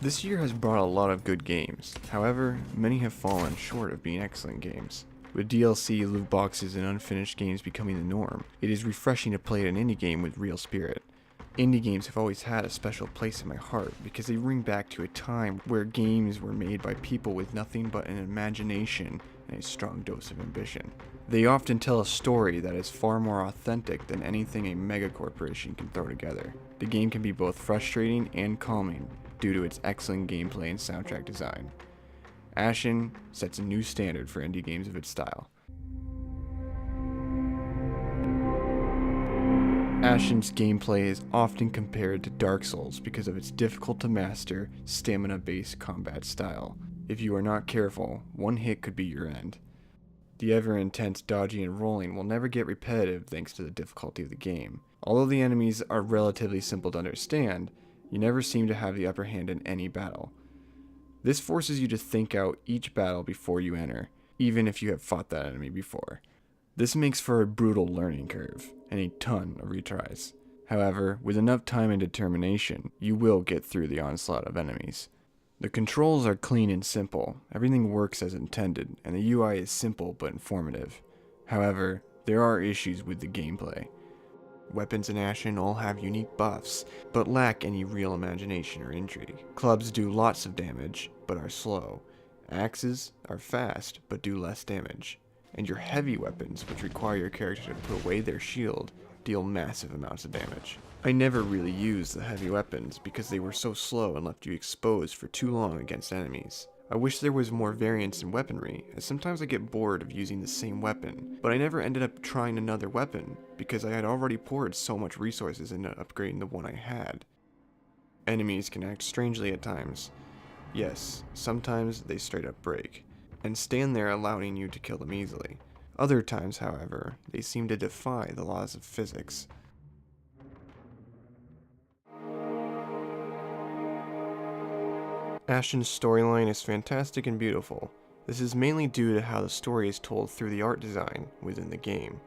This year has brought a lot of good games, however, many have fallen short of being excellent games. With DLC, loot boxes, and unfinished games becoming the norm, it is refreshing to play an indie game with real spirit. Indie games have always had a special place in my heart because they bring back to a time where games were made by people with nothing but an imagination and a strong dose of ambition. They often tell a story that is far more authentic than anything a megacorporation can throw together. The game can be both frustrating and calming due to its excellent gameplay and soundtrack design. Ashen sets a new standard for indie games of its style. Ashen's gameplay is often compared to Dark Souls because of its difficult to master, stamina-based combat style. If you are not careful, one hit could be your end. The ever-intense dodging and rolling will never get repetitive thanks to the difficulty of the game. Although the enemies are relatively simple to understand, you never seem to have the upper hand in any battle. This forces you to think out each battle before you enter, even if you have fought that enemy before. This makes for a brutal learning curve, and a ton of retries. However, with enough time and determination, you will get through the onslaught of enemies. The controls are clean and simple, everything works as intended, and the UI is simple but informative. However, there are issues with the gameplay. Weapons in Ashen all have unique buffs, but lack any real imagination or intrigue. Clubs do lots of damage, but are slow. Axes are fast, but do less damage. And your heavy weapons, which require your character to put away their shield, deal massive amounts of damage. I never really used the heavy weapons because they were so slow and left you exposed for too long against enemies. I wish there was more variance in weaponry, as sometimes I get bored of using the same weapon, but I never ended up trying another weapon because I had already poured so much resources into upgrading the one I had. Enemies can act strangely at times. Yes, sometimes they straight up break, and stand there allowing you to kill them easily. Other times, however, they seem to defy the laws of physics. Ashen's storyline is fantastic and beautiful. This is mainly due to how the story is told through the art design within the game,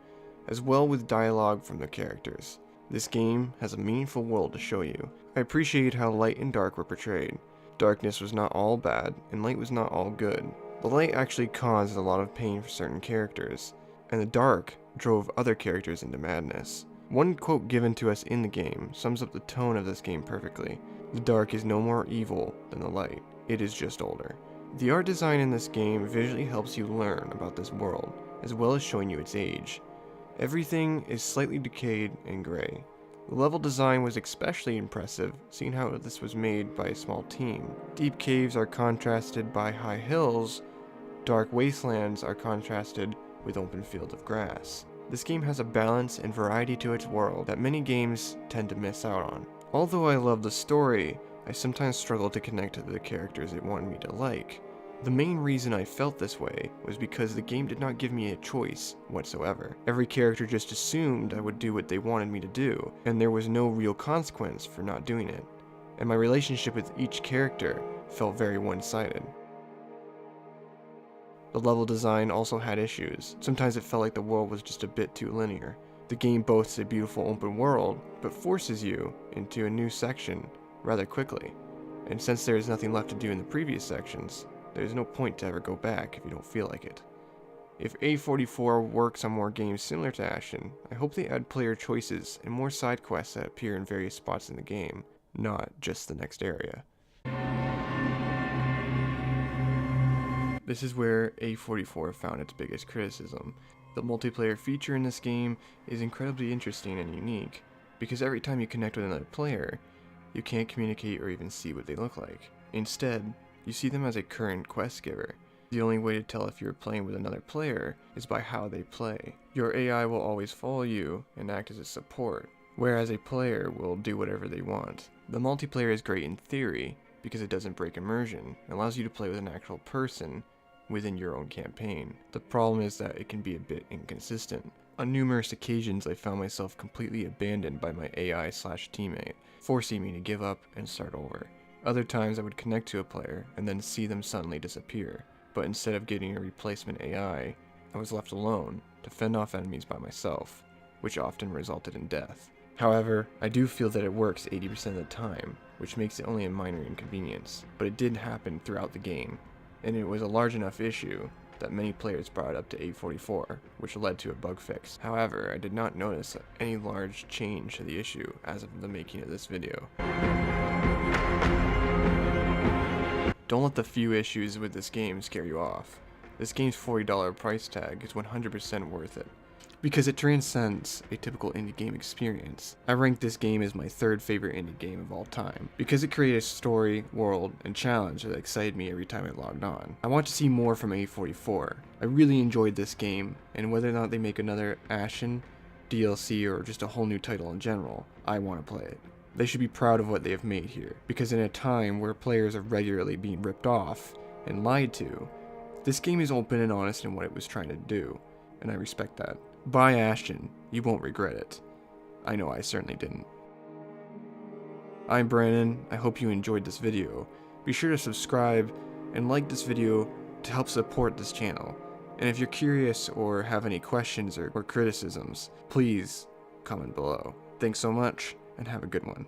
as well with dialogue from the characters. This game has a meaningful world to show you. I appreciate how light and dark were portrayed. Darkness was not all bad, and light was not all good. The light actually caused a lot of pain for certain characters, and the dark drove other characters into madness. One quote given to us in the game sums up the tone of this game perfectly. The dark is no more evil than the light, it is just older. The art design in this game visually helps you learn about this world, as well as showing you its age. Everything is slightly decayed and gray. The level design was especially impressive, seeing how this was made by a small team. Deep caves are contrasted by high hills, dark wastelands are contrasted with open fields of grass. This game has a balance and variety to its world that many games tend to miss out on. Although I love the story, I sometimes struggle to connect to the characters it wanted me to like. The main reason I felt this way was because the game did not give me a choice whatsoever. Every character just assumed I would do what they wanted me to do, and there was no real consequence for not doing it. And my relationship with each character felt very one-sided. The level design also had issues. Sometimes it felt like the world was just a bit too linear. The game boasts a beautiful open world, but forces you into a new section rather quickly. And since there is nothing left to do in the previous sections, there is no point to ever go back if you don't feel like it. If A44 works on more games similar to Ashen, I hope they add player choices and more side quests that appear in various spots in the game, not just the next area. This is where A44 found its biggest criticism. The multiplayer feature in this game is incredibly interesting and unique, because every time you connect with another player, you can't communicate or even see what they look like. Instead, you see them as a current quest giver. The only way to tell if you're playing with another player is by how they play. Your AI will always follow you and act as a support, whereas a player will do whatever they want. The multiplayer is great in theory, because it doesn't break immersion, and allows you to play with an actual person within your own campaign. The problem is that it can be a bit inconsistent. On numerous occasions I found myself completely abandoned by my AI/teammate, forcing me to give up and start over. Other times I would connect to a player and then see them suddenly disappear, but instead of getting a replacement AI, I was left alone to fend off enemies by myself, which often resulted in death. However, I do feel that it works 80% of the time, which makes it only a minor inconvenience, but it did happen throughout the game, and it was a large enough issue that many players brought it up to 844, which led to a bug fix. However, I did not notice any large change to the issue as of the making of this video. Don't let the few issues with this game scare you off. This game's $40 price tag is 100% worth it, because it transcends a typical indie game experience. I rank this game as my third favorite indie game of all time, because it created a story, world, and challenge that excited me every time I logged on. I want to see more from A44. I really enjoyed this game, and whether or not they make another Ashen, DLC, or just a whole new title in general, I want to play it. They should be proud of what they have made here, because in a time where players are regularly being ripped off and lied to, this game is open and honest in what it was trying to do, and I respect that. Buy Ashen, you won't regret it. I know I certainly didn't. I'm Brandon, I hope you enjoyed this video. Be sure to subscribe and like this video to help support this channel. And if you're curious or have any questions or criticisms, please comment below. Thanks so much, and have a good one.